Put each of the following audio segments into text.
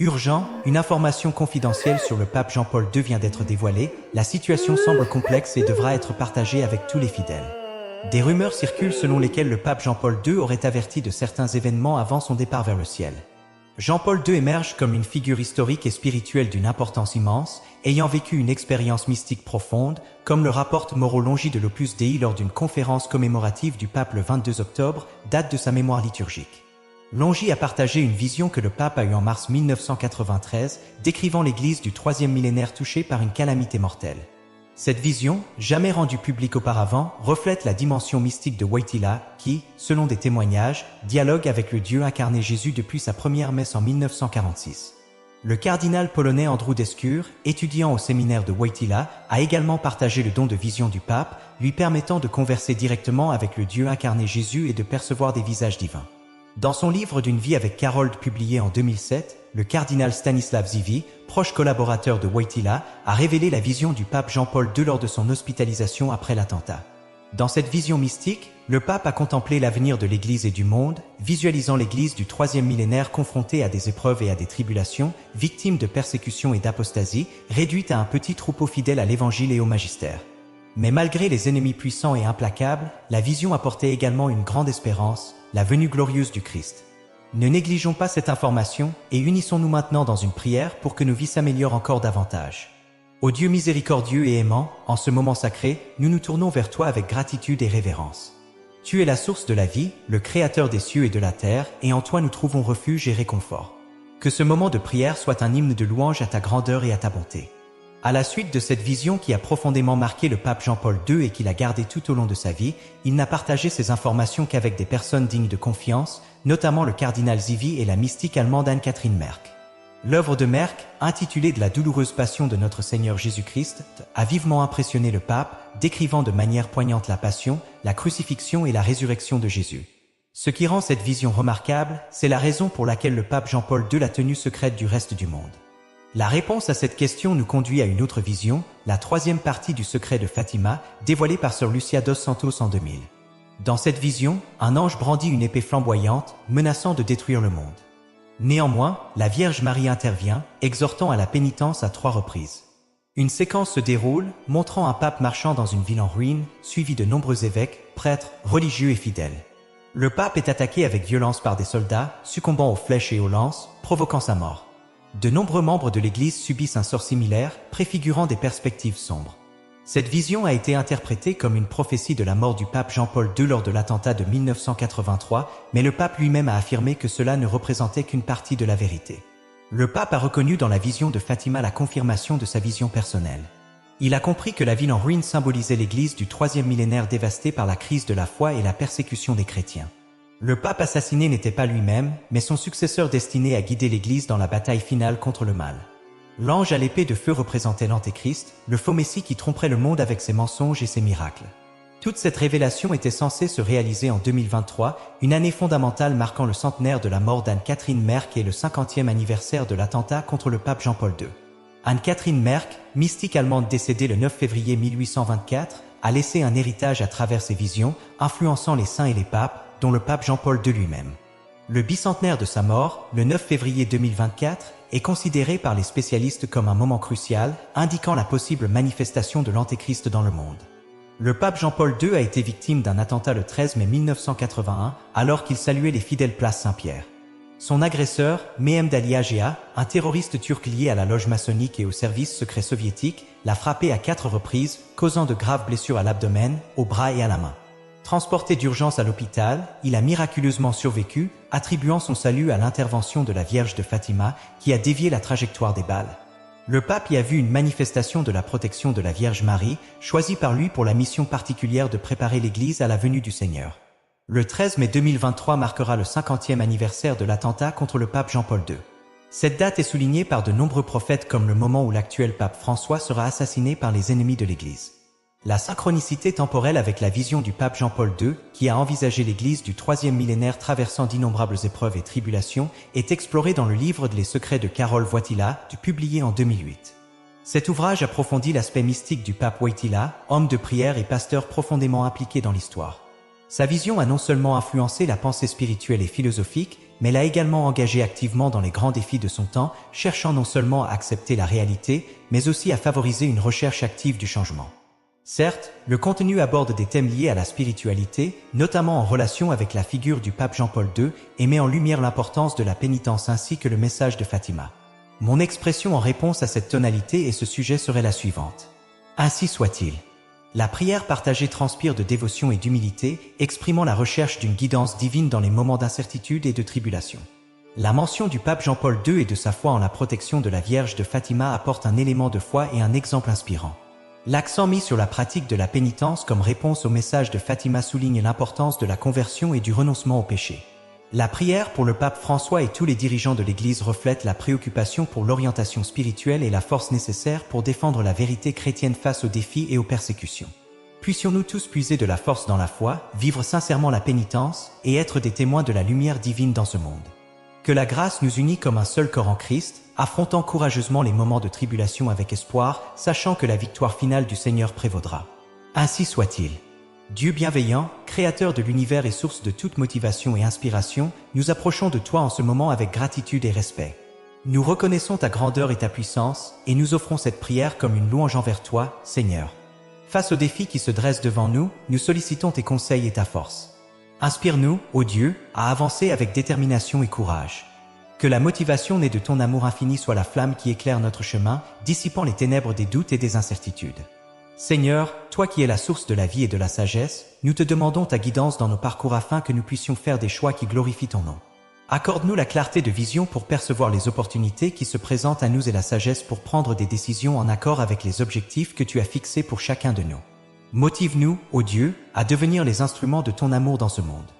Urgent, une information confidentielle sur le pape Jean-Paul II vient d'être dévoilée, la situation semble complexe et devra être partagée avec tous les fidèles. Des rumeurs circulent selon lesquelles le pape Jean-Paul II aurait averti de certains événements avant son départ vers le ciel. Jean-Paul II émerge comme une figure historique et spirituelle d'une importance immense, ayant vécu une expérience mystique profonde, comme le rapporte Mauro Longhi de l'Opus Dei lors d'une conférence commémorative du pape le 22 octobre, date de sa mémoire liturgique. Longhi a partagé une vision que le pape a eue en mars 1993, décrivant l'Église du troisième millénaire touchée par une calamité mortelle. Cette vision, jamais rendue publique auparavant, reflète la dimension mystique de Wojtyła, qui, selon des témoignages, dialogue avec le Dieu incarné Jésus depuis sa première messe en 1946. Le cardinal polonais Andrzej Deskur, étudiant au séminaire de Wojtyła, a également partagé le don de vision du pape, lui permettant de converser directement avec le Dieu incarné Jésus et de percevoir des visages divins. Dans son livre d'une vie avec Harold publié en 2007, le cardinal Stanisław Ziwi, proche collaborateur de Wojtyła, a révélé la vision du pape Jean-Paul II lors de son hospitalisation après l'attentat. Dans cette vision mystique, le pape a contemplé l'avenir de l'Église et du monde, visualisant l'Église du troisième millénaire confrontée à des épreuves et à des tribulations, victime de persécutions et d'apostasie, réduite à un petit troupeau fidèle à l'Évangile et au magistère. Mais malgré les ennemis puissants et implacables, la vision apportait également une grande espérance, la venue glorieuse du Christ. Ne négligeons pas cette information et unissons-nous maintenant dans une prière pour que nos vies s'améliorent encore davantage. Ô Dieu miséricordieux et aimant, en ce moment sacré, nous nous tournons vers toi avec gratitude et révérence. Tu es la source de la vie, le créateur des cieux et de la terre, et en toi nous trouvons refuge et réconfort. Que ce moment de prière soit un hymne de louange à ta grandeur et à ta bonté. À la suite de cette vision qui a profondément marqué le pape Jean-Paul II et qu'il a gardé tout au long de sa vie, il n'a partagé ces informations qu'avec des personnes dignes de confiance, notamment le cardinal Ziwi et la mystique allemande Anne-Catherine Merck. L'œuvre de Merck, intitulée « De la douloureuse passion de notre Seigneur Jésus-Christ », a vivement impressionné le pape, décrivant de manière poignante la passion, la crucifixion et la résurrection de Jésus. Ce qui rend cette vision remarquable, c'est la raison pour laquelle le pape Jean-Paul II l'a tenue secrète du reste du monde. La réponse à cette question nous conduit à une autre vision, la troisième partie du secret de Fatima, dévoilée par Sœur Lucia dos Santos en 2000. Dans cette vision, un ange brandit une épée flamboyante, menaçant de détruire le monde. Néanmoins, la Vierge Marie intervient, exhortant à la pénitence à 3 reprises. Une séquence se déroule, montrant un pape marchant dans une ville en ruine, suivi de nombreux évêques, prêtres, religieux et fidèles. Le pape est attaqué avec violence par des soldats, succombant aux flèches et aux lances, provoquant sa mort. De nombreux membres de l'Église subissent un sort similaire, préfigurant des perspectives sombres. Cette vision a été interprétée comme une prophétie de la mort du pape Jean-Paul II lors de l'attentat de 1983, mais le pape lui-même a affirmé que cela ne représentait qu'une partie de la vérité. Le pape a reconnu dans la vision de Fatima la confirmation de sa vision personnelle. Il a compris que la ville en ruine symbolisait l'Église du troisième millénaire dévastée par la crise de la foi et la persécution des chrétiens. Le pape assassiné n'était pas lui-même, mais son successeur destiné à guider l'Église dans la bataille finale contre le mal. L'ange à l'épée de feu représentait l'Antéchrist, le faux Messie qui tromperait le monde avec ses mensonges et ses miracles. Toute cette révélation était censée se réaliser en 2023, une année fondamentale marquant le centenaire de la mort d'Anne-Catherine Merck et le 50e anniversaire de l'attentat contre le pape Jean-Paul II. Anne-Catherine Merck, mystique allemande décédée le 9 février 1824, a laissé un héritage à travers ses visions, influençant les saints et les papes, dont le pape Jean-Paul II lui-même. Le bicentenaire de sa mort, le 9 février 2024, est considéré par les spécialistes comme un moment crucial, indiquant la possible manifestation de l'Antéchrist dans le monde. Le pape Jean-Paul II a été victime d'un attentat le 13 mai 1981, alors qu'il saluait les fidèles place Saint-Pierre. Son agresseur, Mehmet Ali Agca, un terroriste turc lié à la loge maçonnique et au service secret soviétique, l'a frappé à 4 reprises, causant de graves blessures à l'abdomen, au bras et à la main. Transporté d'urgence à l'hôpital, il a miraculeusement survécu, attribuant son salut à l'intervention de la Vierge de Fatima, qui a dévié la trajectoire des balles. Le pape y a vu une manifestation de la protection de la Vierge Marie, choisie par lui pour la mission particulière de préparer l'Église à la venue du Seigneur. Le 13 mai 2023 marquera le 50e anniversaire de l'attentat contre le pape Jean-Paul II. Cette date est soulignée par de nombreux prophètes comme le moment où l'actuel pape François sera assassiné par les ennemis de l'Église. La synchronicité temporelle avec la vision du pape Jean-Paul II, qui a envisagé l'Église du troisième millénaire traversant d'innombrables épreuves et tribulations, est explorée dans le livre Les secrets de Karol Wojtyła, publié en 2008. Cet ouvrage approfondit l'aspect mystique du pape Wojtyła, homme de prière et pasteur profondément impliqué dans l'histoire. Sa vision a non seulement influencé la pensée spirituelle et philosophique, mais l'a également engagé activement dans les grands défis de son temps, cherchant non seulement à accepter la réalité, mais aussi à favoriser une recherche active du changement. Certes, le contenu aborde des thèmes liés à la spiritualité, notamment en relation avec la figure du pape Jean-Paul II, et met en lumière l'importance de la pénitence ainsi que le message de Fatima. Mon expression en réponse à cette tonalité et ce sujet serait la suivante. Ainsi soit-il. La prière partagée transpire de dévotion et d'humilité, exprimant la recherche d'une guidance divine dans les moments d'incertitude et de tribulation. La mention du pape Jean-Paul II et de sa foi en la protection de la Vierge de Fatima apporte un élément de foi et un exemple inspirant. L'accent mis sur la pratique de la pénitence comme réponse au message de Fatima souligne l'importance de la conversion et du renoncement au péché. La prière pour le pape François et tous les dirigeants de l'Église reflète la préoccupation pour l'orientation spirituelle et la force nécessaire pour défendre la vérité chrétienne face aux défis et aux persécutions. Puissions-nous tous puiser de la force dans la foi, vivre sincèrement la pénitence et être des témoins de la lumière divine dans ce monde. Que la grâce nous unit comme un seul corps en Christ, affrontant courageusement les moments de tribulation avec espoir, sachant que la victoire finale du Seigneur prévaudra. Ainsi soit-il. Dieu bienveillant, créateur de l'univers et source de toute motivation et inspiration, nous approchons de toi en ce moment avec gratitude et respect. Nous reconnaissons ta grandeur et ta puissance, et nous offrons cette prière comme une louange envers toi, Seigneur. Face aux défis qui se dressent devant nous, nous sollicitons tes conseils et ta force. Inspire-nous, ô Dieu, à avancer avec détermination et courage. Que la motivation née de ton amour infini soit la flamme qui éclaire notre chemin, dissipant les ténèbres des doutes et des incertitudes. Seigneur, toi qui es la source de la vie et de la sagesse, nous te demandons ta guidance dans nos parcours afin que nous puissions faire des choix qui glorifient ton nom. Accorde-nous la clarté de vision pour percevoir les opportunités qui se présentent à nous et la sagesse pour prendre des décisions en accord avec les objectifs que tu as fixés pour chacun de nous. Motive-nous, ô Dieu, à devenir les instruments de ton amour dans ce monde.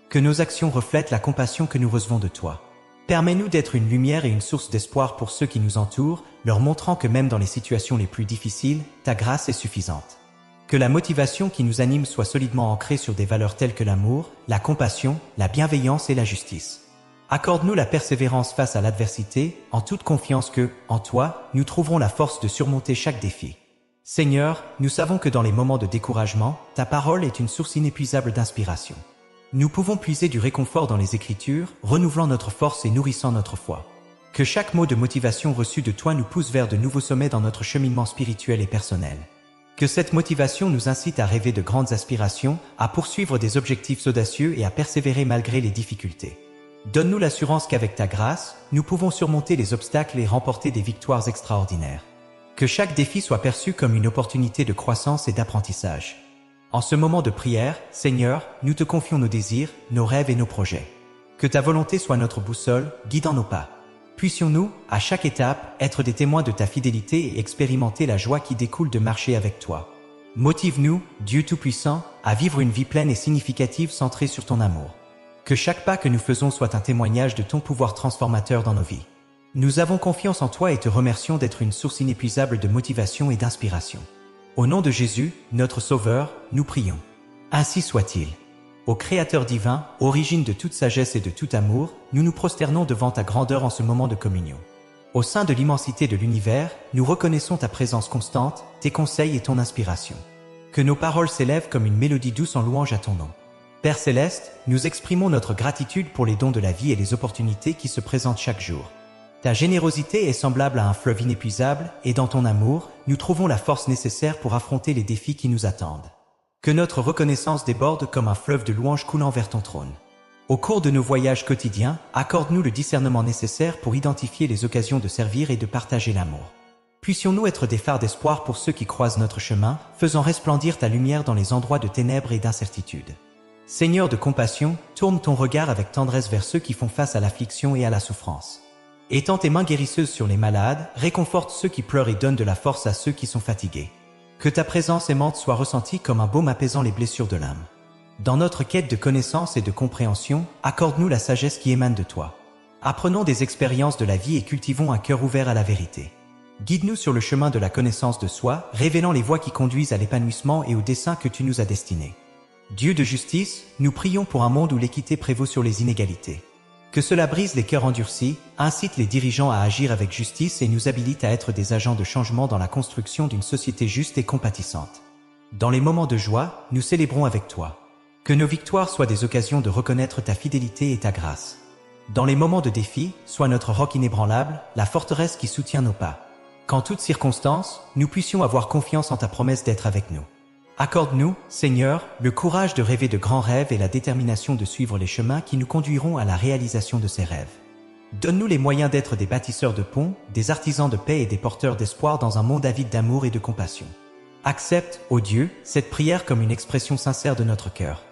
Que nos actions reflètent la compassion que nous recevons de toi. Permets-nous d'être une lumière et une source d'espoir pour ceux qui nous entourent, leur montrant que même dans les situations les plus difficiles, ta grâce est suffisante. Que la motivation qui nous anime soit solidement ancrée sur des valeurs telles que l'amour, la compassion, la bienveillance et la justice. Accorde-nous la persévérance face à l'adversité, en toute confiance que, en toi, nous trouverons la force de surmonter chaque défi. Seigneur, nous savons que dans les moments de découragement, ta parole est une source inépuisable d'inspiration. Nous pouvons puiser du réconfort dans les Écritures, renouvelant notre force et nourrissant notre foi. Que chaque mot de motivation reçu de toi nous pousse vers de nouveaux sommets dans notre cheminement spirituel et personnel. Que cette motivation nous incite à rêver de grandes aspirations, à poursuivre des objectifs audacieux et à persévérer malgré les difficultés. Donne-nous l'assurance qu'avec ta grâce, nous pouvons surmonter les obstacles et remporter des victoires extraordinaires. Que chaque défi soit perçu comme une opportunité de croissance et d'apprentissage. En ce moment de prière, Seigneur, nous te confions nos désirs, nos rêves et nos projets. Que ta volonté soit notre boussole, guidant nos pas. Puissions-nous, à chaque étape, être des témoins de ta fidélité et expérimenter la joie qui découle de marcher avec toi. Motive-nous, Dieu Tout-Puissant, à vivre une vie pleine et significative centrée sur ton amour. Que chaque pas que nous faisons soit un témoignage de ton pouvoir transformateur dans nos vies. Nous avons confiance en toi et te remercions d'être une source inépuisable de motivation et d'inspiration. Au nom de Jésus, notre Sauveur, nous prions. Ainsi soit-il. Ô Créateur divin, origine de toute sagesse et de tout amour, nous nous prosternons devant ta grandeur en ce moment de communion. Au sein de l'immensité de l'univers, nous reconnaissons ta présence constante, tes conseils et ton inspiration. Que nos paroles s'élèvent comme une mélodie douce en louange à ton nom. Père Céleste, nous exprimons notre gratitude pour les dons de la vie et les opportunités qui se présentent chaque jour. Ta générosité est semblable à un fleuve inépuisable, et dans ton amour, nous trouvons la force nécessaire pour affronter les défis qui nous attendent. Que notre reconnaissance déborde comme un fleuve de louanges coulant vers ton trône. Au cours de nos voyages quotidiens, accorde-nous le discernement nécessaire pour identifier les occasions de servir et de partager l'amour. Puissions-nous être des phares d'espoir pour ceux qui croisent notre chemin, faisant resplendir ta lumière dans les endroits de ténèbres et d'incertitude. Seigneur de compassion, tourne ton regard avec tendresse vers ceux qui font face à l'affliction et à la souffrance. Étends tes mains guérisseuses sur les malades, réconforte ceux qui pleurent et donne de la force à ceux qui sont fatigués. Que ta présence aimante soit ressentie comme un baume apaisant les blessures de l'âme. Dans notre quête de connaissance et de compréhension, accorde-nous la sagesse qui émane de toi. Apprenons des expériences de la vie et cultivons un cœur ouvert à la vérité. Guide-nous sur le chemin de la connaissance de soi, révélant les voies qui conduisent à l'épanouissement et au dessein que tu nous as destinés. Dieu de justice, nous prions pour un monde où l'équité prévaut sur les inégalités. Que cela brise les cœurs endurcis, incite les dirigeants à agir avec justice et nous habilite à être des agents de changement dans la construction d'une société juste et compatissante. Dans les moments de joie, nous célébrons avec toi. Que nos victoires soient des occasions de reconnaître ta fidélité et ta grâce. Dans les moments de défi, sois notre roc inébranlable, la forteresse qui soutient nos pas. Qu'en toutes circonstances, nous puissions avoir confiance en ta promesse d'être avec nous. Accorde-nous, Seigneur, le courage de rêver de grands rêves et la détermination de suivre les chemins qui nous conduiront à la réalisation de ces rêves. Donne-nous les moyens d'être des bâtisseurs de ponts, des artisans de paix et des porteurs d'espoir dans un monde avide d'amour et de compassion. Accepte, ô Dieu, cette prière comme une expression sincère de notre cœur.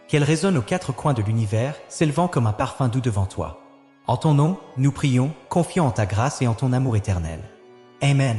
Qu'elle résonne aux quatre coins de l'univers, s'élevant comme un parfum doux devant toi. En ton nom, nous prions, confiant en ta grâce et en ton amour éternel. Amen.